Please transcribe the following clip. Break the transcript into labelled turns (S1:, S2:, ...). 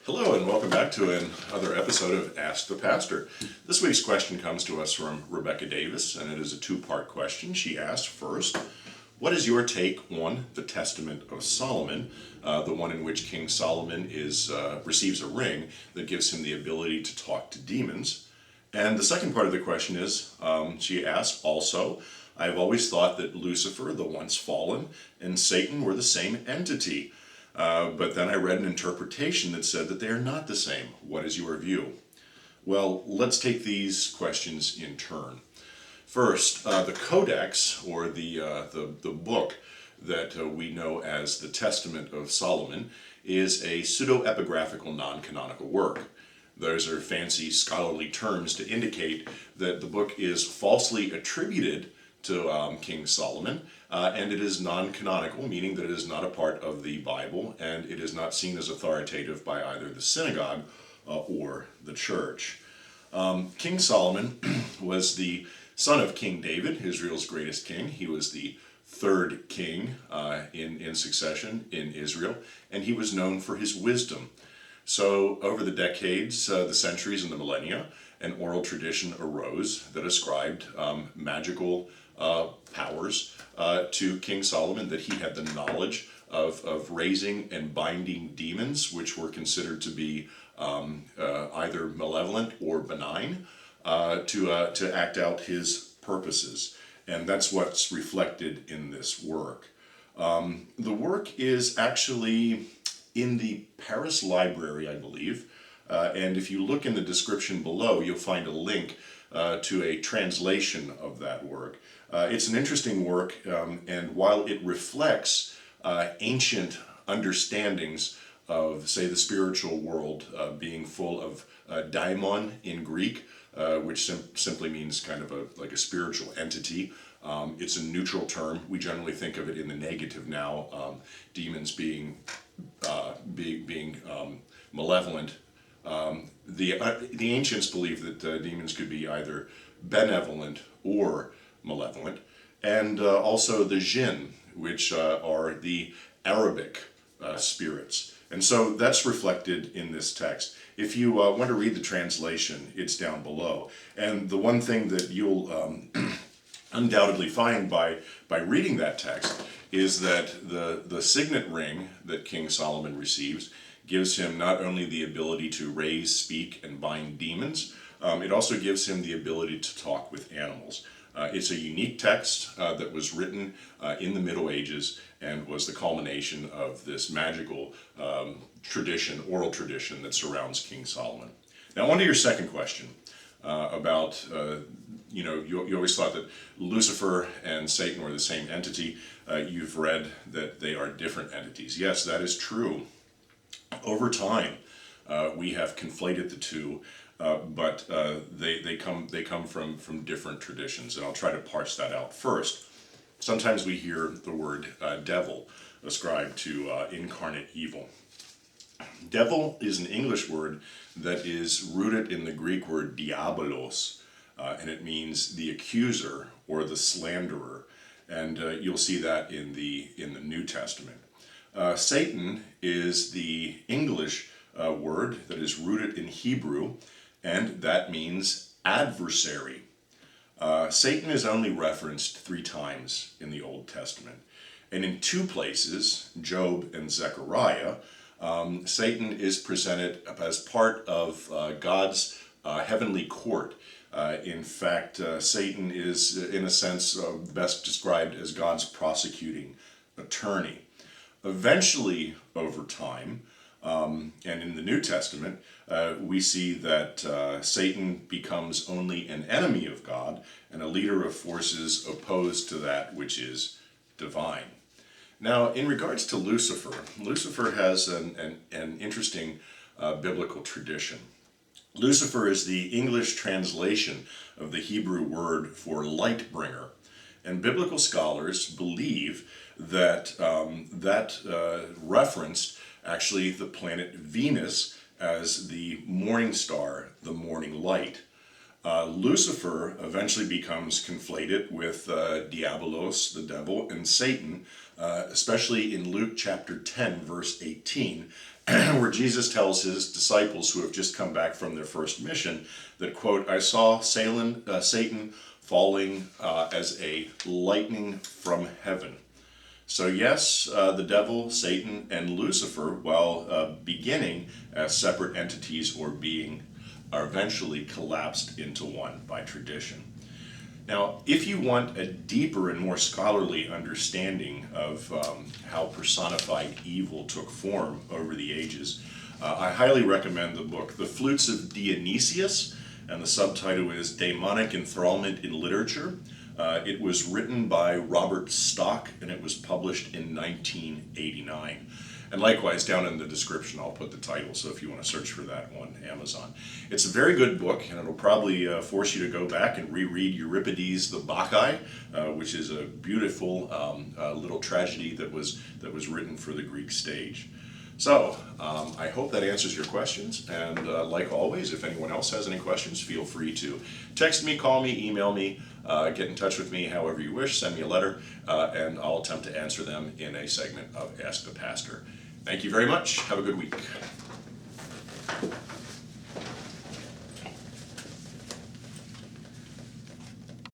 S1: Hello and welcome back to another episode of Ask the Pastor. This week's question comes to us from Rebecca Davis, and it is a two-part question. She asked first, what is your take on the Testament of Solomon, the one in which King Solomon receives a ring that gives him the ability to talk to demons? And the second part of the question is, she asked also, I've always thought that Lucifer, the once fallen, and Satan were the same entity. But then I read an interpretation that said that they are not the same. What is your view? Well, let's take these questions in turn. First, the Codex, or the book that we know as the Testament of Solomon, is a pseudo-epigraphical non-canonical work. Those are fancy scholarly terms to indicate that the book is falsely attributed to King Solomon, and it is non-canonical, meaning that it is not a part of the Bible, and it is not seen as authoritative by either the synagogue or the church. King Solomon was the son of King David, Israel's greatest king. He was the third king in succession in Israel, and he was known for his wisdom. So over the decades, the centuries, and the millennia, an oral tradition arose that ascribed magical powers to King Solomon, that he had the knowledge of raising and binding demons, which were considered to be either malevolent or benign, to act out his purposes. And that's what's reflected in this work. The work is actually in the Paris Library, I believe, and if you look in the description below, you'll find a link to a translation of that work. It's an interesting work, and while it reflects ancient understandings of, say, the spiritual world being full of daimon in Greek, which simply means kind of like a spiritual entity. It's a neutral term. We generally think of it in the negative now, demons being malevolent. The ancients believed that demons could be either benevolent or malevolent, and also the jinn, which are the Arabic spirits. And so that's reflected in this text. If you want to read the translation, it's down below. And the one thing that you'll undoubtedly find by reading that text is that the signet ring that King Solomon receives gives him not only the ability to raise, speak, and bind demons, it also gives him the ability to talk with animals. It's a unique text that was written in the Middle Ages and was the culmination of this magical tradition, oral tradition that surrounds King Solomon. Now, on to your second question about, you always thought that Lucifer and Satan were the same entity. You've read that they are different entities. Yes, that is true. Over time, we have conflated the two, but they come from different traditions, and I'll try to parse that out. First, sometimes we hear the word devil ascribed to incarnate evil. Devil is an English word that is rooted in the Greek word diabolos, and it means the accuser or the slanderer, and you'll see that in the New Testament. Satan is the English word that is rooted in Hebrew, and that means adversary. Satan is only referenced 3 times in the Old Testament, and in 2 places, Job and Zechariah, Satan is presented as part of God's heavenly court. In fact, Satan is, in a sense, best described as God's prosecuting attorney. Eventually, over time, and in the New Testament, we see that Satan becomes only an enemy of God and a leader of forces opposed to that which is divine. Now, in regards to Lucifer, Lucifer has an interesting biblical tradition. Lucifer is the English translation of the Hebrew word for light bringer, and biblical scholars believe that referenced actually the planet Venus as the morning star, the morning light. Lucifer eventually becomes conflated with Diabolos, the devil, and Satan, especially in Luke chapter 10, verse 18, where Jesus tells his disciples who have just come back from their first mission that, quote, I saw Satan falling as a lightning from heaven. So yes, the devil, Satan, and Lucifer, while beginning as separate entities or being, are eventually collapsed into one by tradition. Now, if you want a deeper and more scholarly understanding of how personified evil took form over the ages, I highly recommend the book, The Flutes of Dionysus, and the subtitle is Daemonic Enthrallment in Literature. It was written by Robert Stock, and it was published in 1989. And likewise, down in the description, I'll put the title, so if you want to search for that on Amazon. It's a very good book, and it'll probably force you to go back and reread Euripides the Bacchae, which is a beautiful little tragedy that was written for the Greek stage. So, I hope that answers your questions, and like always, if anyone else has any questions, feel free to text me, call me, email me, get in touch with me however you wish, send me a letter, and I'll attempt to answer them in a segment of Ask the Pastor. Thank you very much. Have a good week.